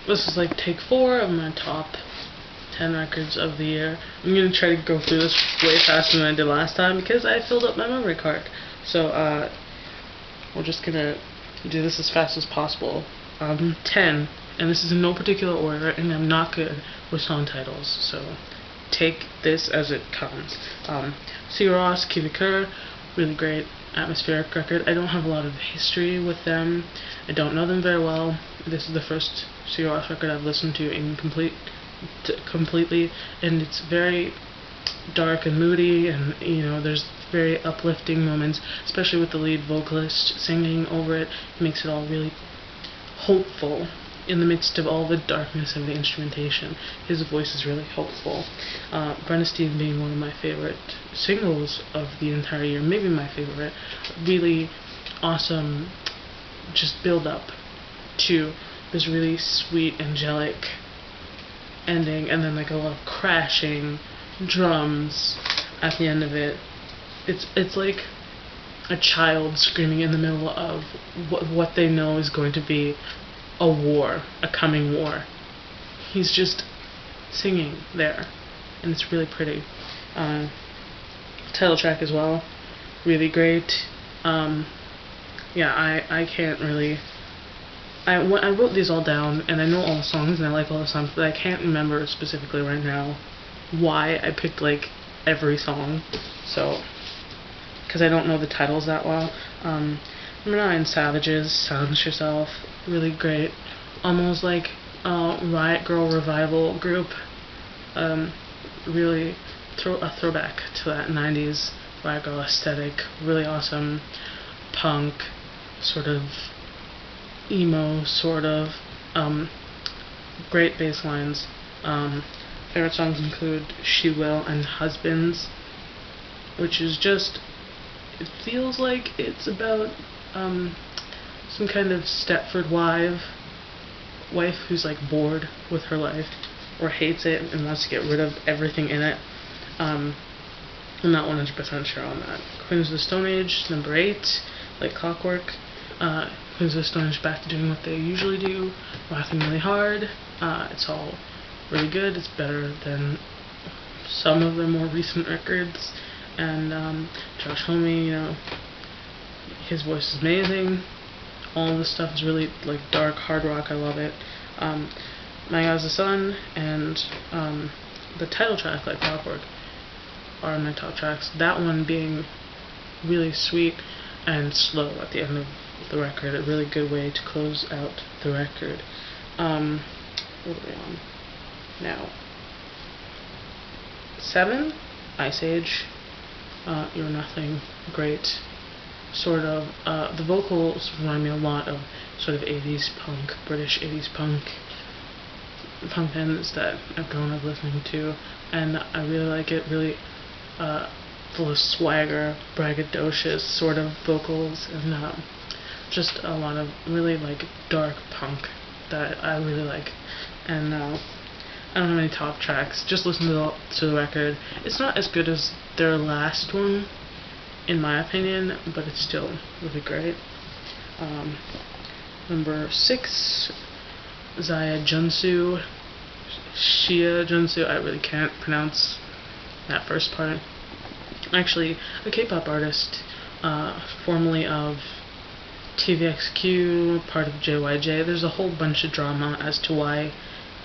this is like take 4 of my top 10 records of the year. I'm gonna try to go through this way faster than I did last time because I filled up my memory card. So we're just gonna do this as fast as possible. 10, and this is in no particular order, and I'm not good with song titles, so take this as it comes. C. Ross, Kivikur, really great atmospheric record. I don't have a lot of history with them. I don't know them very well. This is the first C. Ross record I've listened to in completely, and it's very dark and moody, and there's very uplifting moments, especially with the lead vocalist singing over it. It makes it all really hopeful in the midst of all the darkness of the instrumentation. His voice is really hopeful. Brenda Steven being one of my favorite singles of the entire year, maybe my favorite. Really awesome, just build up to this really sweet, angelic ending, and then like a lot of crashing drums at the end of it. It's like a child screaming in the middle of what they know is going to be a war, a coming war. He's just singing there, and it's really pretty. Title track as well, really great. Yeah, I can't really. I wrote these all down, and I know all the songs, and I like all the songs, but I can't remember specifically right now why I picked like every song. So, because I don't know the titles that well. Number 9, Savages, Silence Yourself, really great. Almost like a Riot Grrrl revival group. Really a throwback to that 90s Riot Grrrl aesthetic. Really awesome punk, sort of emo, sort of. Great bass lines. Favorite songs include She Will and Husbands, which is just, it feels like it's about some kind of Stepford wife who's like bored with her life or hates it and wants to get rid of everything in it. I'm not 100% sure on that. Queens of the Stone Age, number 8, like clockwork. Queens of the Stone Age back to doing what they usually do, laughing really hard. It's all really good. It's better than some of their more recent records. And Josh Homme, his voice is amazing. All the stuff is really like dark hard rock. I love it. My Eyes the Sun and the title track, like clockwork, are my top tracks. That one being really sweet and slow at the end of the record. A really good way to close out the record. What are we on now? 7, Ice Age. You're Nothing, great. Sort of, the vocals remind me a lot of sort of 80s punk, British 80s punk bands that I've grown up listening to, and I really like it. Really full of swagger, braggadocious sort of vocals, and just a lot of really like dark punk that I really like. And I don't have any top tracks. Just listen to the record. It's not as good as their last one, in my opinion, but it's still really great. Number 6, Shia Junsu. I really can't pronounce that first part. Actually, a K-pop artist, formerly of TVXQ, part of JYJ. There's a whole bunch of drama as to why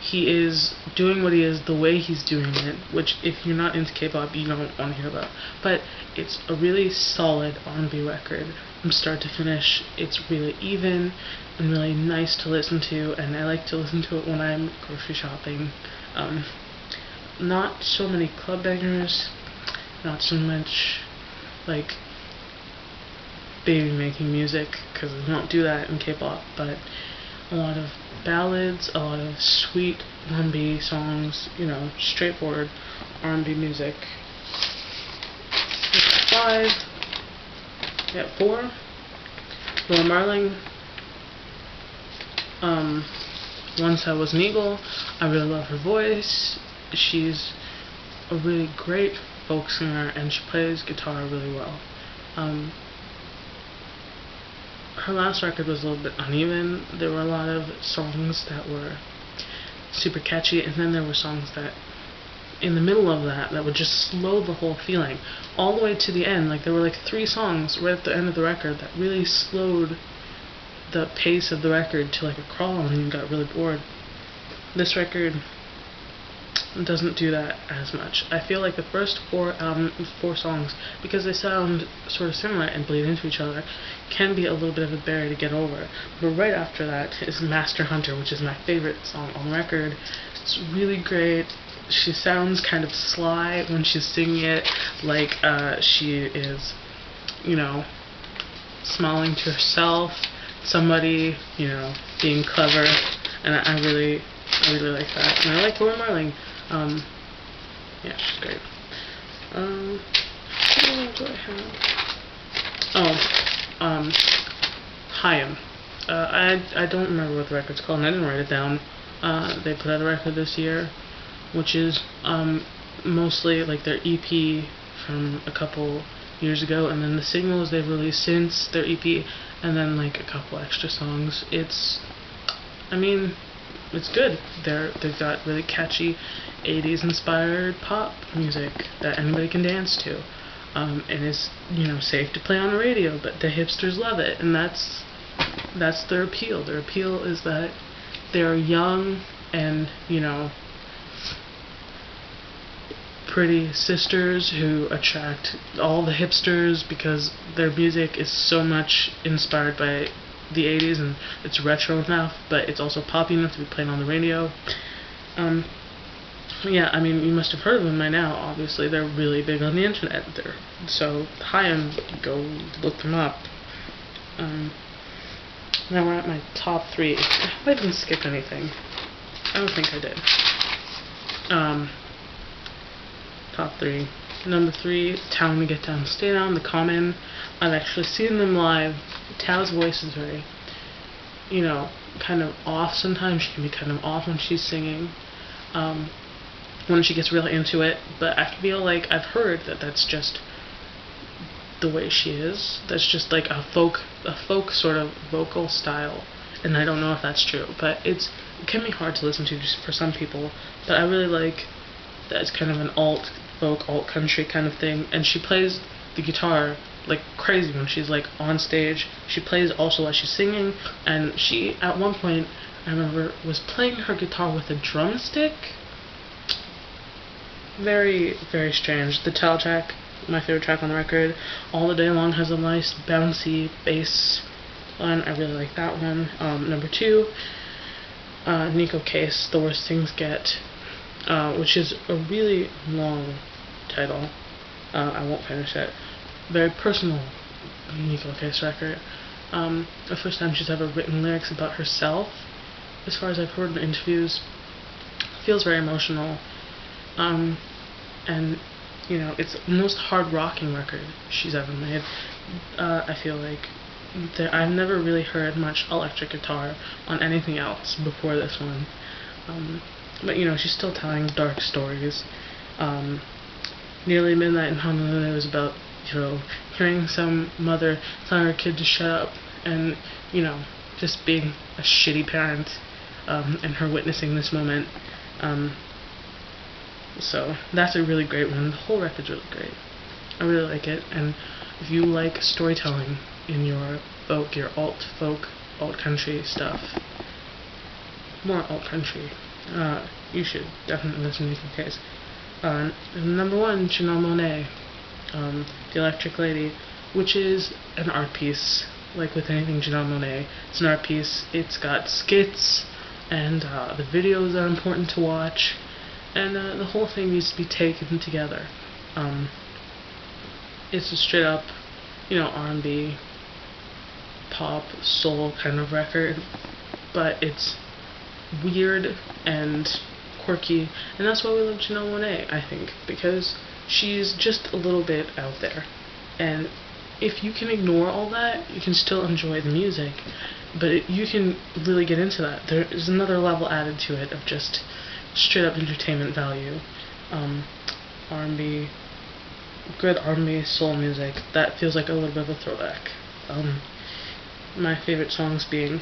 he is doing what he is the way he's doing it, which if you're not into K-pop you don't want to hear about. But it's a really solid R&B record from start to finish. It's really even and really nice to listen to, and I like to listen to it when I'm grocery shopping. Not so many club bangers, not so much like baby making music, because they don't do that in K-pop, but a lot of ballads, a lot of sweet R&B songs, straightforward R&B music. 5, 4, Laura Marling. Once I Was an Eagle. I really love her voice. She's a really great folk singer, and she plays guitar really well. Her last record was a little bit uneven. There were a lot of songs that were super catchy, and then there were songs that in the middle of that would just slow the whole feeling all the way to the end. Like there were like 3 songs right at the end of the record that really slowed the pace of the record to like a crawl, and you got really bored. This record doesn't do that as much. I feel like the first 4 songs, because they sound sort of similar and bleed into each other, can be a little bit of a barrier to get over. But right after that is Master Hunter, which is my favorite song on the record. It's really great. She sounds kind of sly when she's singing it, like she is, you know, smiling to herself, somebody, you know, being clever, and I really like that. And I like Laura Marling. Yeah, she's great. What do I have? Haim. I don't remember what the record's called, and I didn't write it down. They put out a record this year, which is mostly like their EP from a couple years ago, and then the singles they've released since their EP, and then like a couple extra songs. It's good. They've got really catchy 80s inspired pop music that anybody can dance to, and is, you know, safe to play on the radio, but the hipsters love it, and that's their appeal. Their appeal is that they're young and, you know, pretty sisters who attract all the hipsters because their music is so much inspired by the 80s, and it's retro enough, but it's also poppy enough to be played on the radio. Yeah, I mean, you must have heard of them by now. Obviously, they're really big on the internet. So Haim, go look them up. Now we're at my top 3. I hope I didn't skip anything. I don't think I did. Top 3. Number 3, Town to Get Down, Stay Down, The Common. I've actually seen them live. Tao's voice is very, you know, kind of off sometimes. She can be kind of off when she's singing, when she gets really into it, but I feel like I've heard that that's just the way she is. That's just like a folk sort of vocal style, and I don't know if that's true, but it can be hard to listen to just for some people, but I really like that it's kind of an alt folk, alt country kind of thing, and she plays the guitar like crazy when she's like on stage. She plays also as she's singing, and she at one point, I remember, was playing her guitar with a drumstick. Very, very strange. The title track, my favorite track on the record, All the Day Long, has a nice bouncy bass line. I really like that one. Number 2, Nico Case, The Worst Things Get, which is a really long title. I won't finish it. Very personal Nico Case record. The first time she's ever written lyrics about herself, as far as I've heard in interviews. Feels very emotional. And, you know, it's the most hard rocking record she's ever made. I feel like I've never really heard much electric guitar on anything else before this one. But, you know, she's still telling dark stories. Nearly Midnight in Honolulu was about, you know, hearing some mother telling her kid to shut up, and, you know, just being a shitty parent, and her witnessing this moment. So that's a really great one. The whole record's really great. I really like it, and if you like storytelling in your folk, your alt folk, alt country stuff, more alt country, you should definitely listen to Nico Case. Number 1, Janelle Monáe, The Electric Lady, which is an art piece. Like with anything Janelle Monáe, it's an art piece. It's got skits, and the videos are important to watch, and the whole thing needs to be taken together. It's a straight up, you know, R&B, pop, soul kind of record, but it's weird and quirky, and that's why we love Janelle Monáe, I think, because she's just a little bit out there, and if you can ignore all that, you can still enjoy the music, but you can really get into that. There is another level added to it of just straight up entertainment value. R&B, good R&B soul music that feels like a little bit of a throwback. My favorite songs being,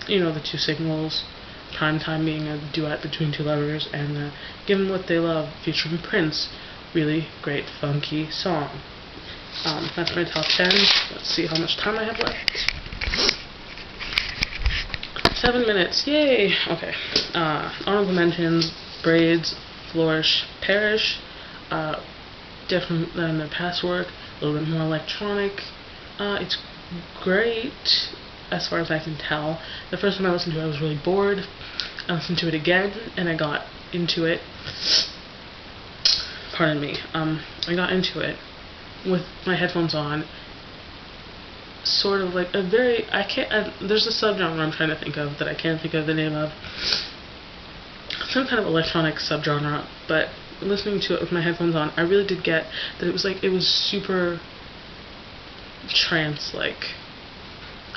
you know, the 2 singles, Prime Time being a duet between two lovers, and Give 'Em What They Love featuring Prince. Really great, funky song. That's my top 10. Let's see how much time I have left. 7 minutes, yay! Okay. Honorable mentions: Braids, Flourish, Perish. Different than their past work, a little bit more electronic. It's great as far as I can tell. The first time I listened to it, I was really bored. I listened to it again, and I got into it. Pardon me. I got into it with my headphones on. Sort of like a very, there's a subgenre I'm trying to think of that I can't think of the name of. Some kind of electronic subgenre, but listening to it with my headphones on, I really did get that it was super trance-like.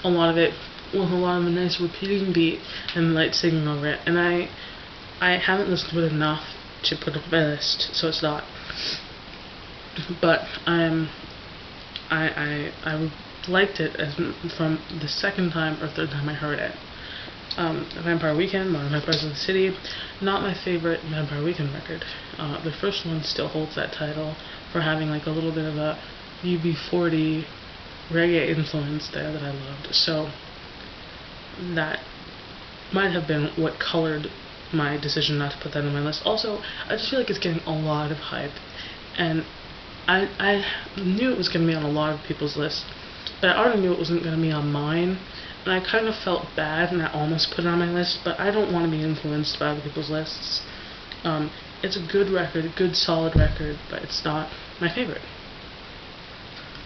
A lot of it with a lot of a nice repeating beat and light singing over it, and I haven't listened to it enough to put it on my list, so it's not. But I liked it from the second time or third time I heard it. Vampire Weekend, Modern Vampires of the City, not my favorite Vampire Weekend record. The first one still holds that title for having like a little bit of a UB40 reggae influence there that I loved. So that might have been what colored my decision not to put that on my list. Also, I just feel like it's getting a lot of hype, and I knew it was going to be on a lot of people's lists, but I already knew it wasn't going to be on mine, and I kind of felt bad, and I almost put it on my list, but I don't want to be influenced by other people's lists. It's a good record, a good solid record, but it's not my favorite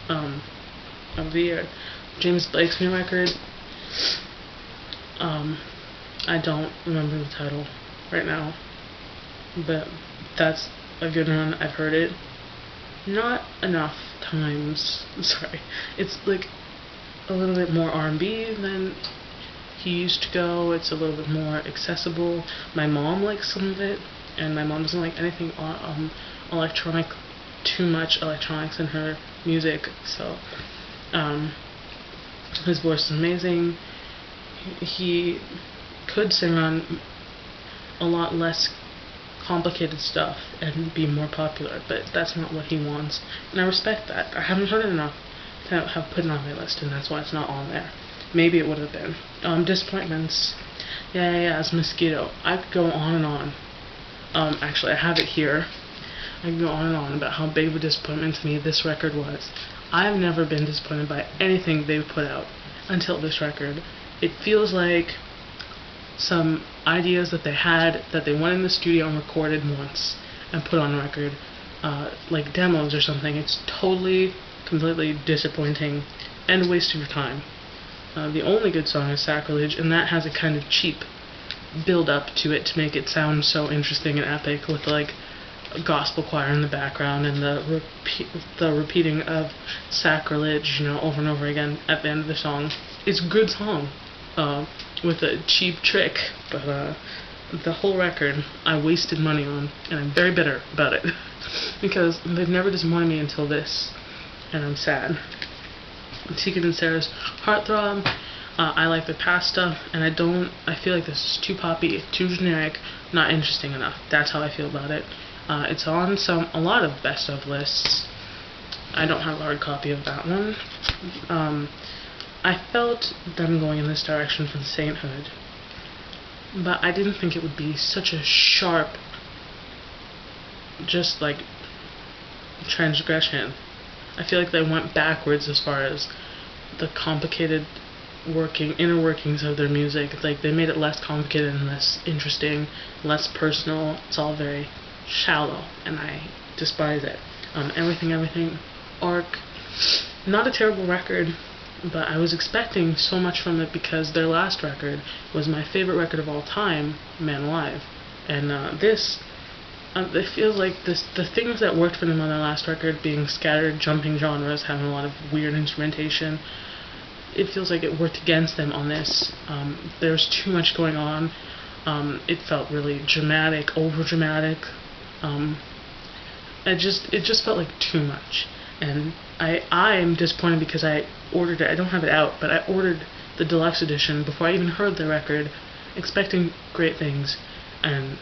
of the year. James Blake's new record, I don't remember the title right now, but that's a good one. I've heard it not enough times. Sorry. It's like a little bit more R&B than he used to go. It's a little bit more accessible. My mom likes some of it, and my mom doesn't like anything electronic, too much electronics in her music, so his voice is amazing. He could sing on a lot less complicated stuff and be more popular, but that's not what he wants, and I respect that. I haven't heard it enough to have put it on my list, and that's why it's not on there. Maybe it would have been. Disappointments. Yeah, it's Mosquito. I could go on and on. Actually, I have it here. I can go on and on about how big of a disappointment to me this record was. I've never been disappointed by anything they've put out until this record. It feels like some ideas that they had that they went in the studio and recorded once and put on record, like demos or something. It's totally, completely disappointing and a waste of your time. The only good song is Sacrilege, and that has a kind of cheap build up to it to make it sound so interesting and epic, with like a gospel choir in the background and the repeating of Sacrilege, over and over again at the end of the song. It's a good song, with a cheap trick, but the whole record I wasted money on, and I'm very bitter about it because they've never disappointed me until this, and I'm sad. Tegan and Sarah's Heartthrob, I like the past stuff, and I feel like this is too poppy, too generic, not interesting enough. That's how I feel about it. It's on a lot of best of lists. I don't have a hard copy of that one. I felt them going in this direction from Sainthood, but I didn't think it would be such a sharp, just like, transgression. I feel like they went backwards as far as the complicated inner workings of their music. Like, they made it less complicated and less interesting, less personal. It's all very shallow, and I despise it. Everything, Arc, not a terrible record, but I was expecting so much from it because their last record was my favorite record of all time, Man Alive. And it feels like the things that worked for them on their last record, being scattered, jumping genres, having a lot of weird instrumentation, it feels like it worked against them on this. There was too much going on. It felt really dramatic, over-dramatic. It just felt like too much. And I am disappointed because I ordered it. I don't have it out, but I ordered the deluxe edition before I even heard the record, expecting great things, and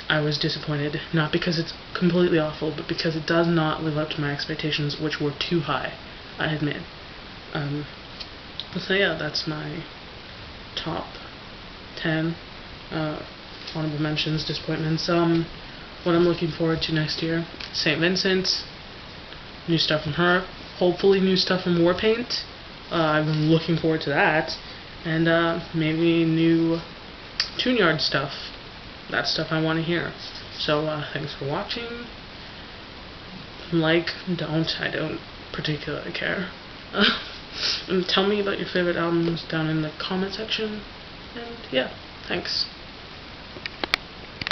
I was disappointed, not because it's completely awful, but because it does not live up to my expectations, which were too high, I admit. So yeah, that's my top 10 honorable mentions, disappointments. What I'm looking forward to next year: St. Vincent, new stuff from her, hopefully new stuff from Warpaint. I've been looking forward to that, and maybe new Tune-Yard stuff. That's stuff I want to hear. So thanks for watching. Like, I don't particularly care. And tell me about your favorite albums down in the comment section. And yeah, thanks.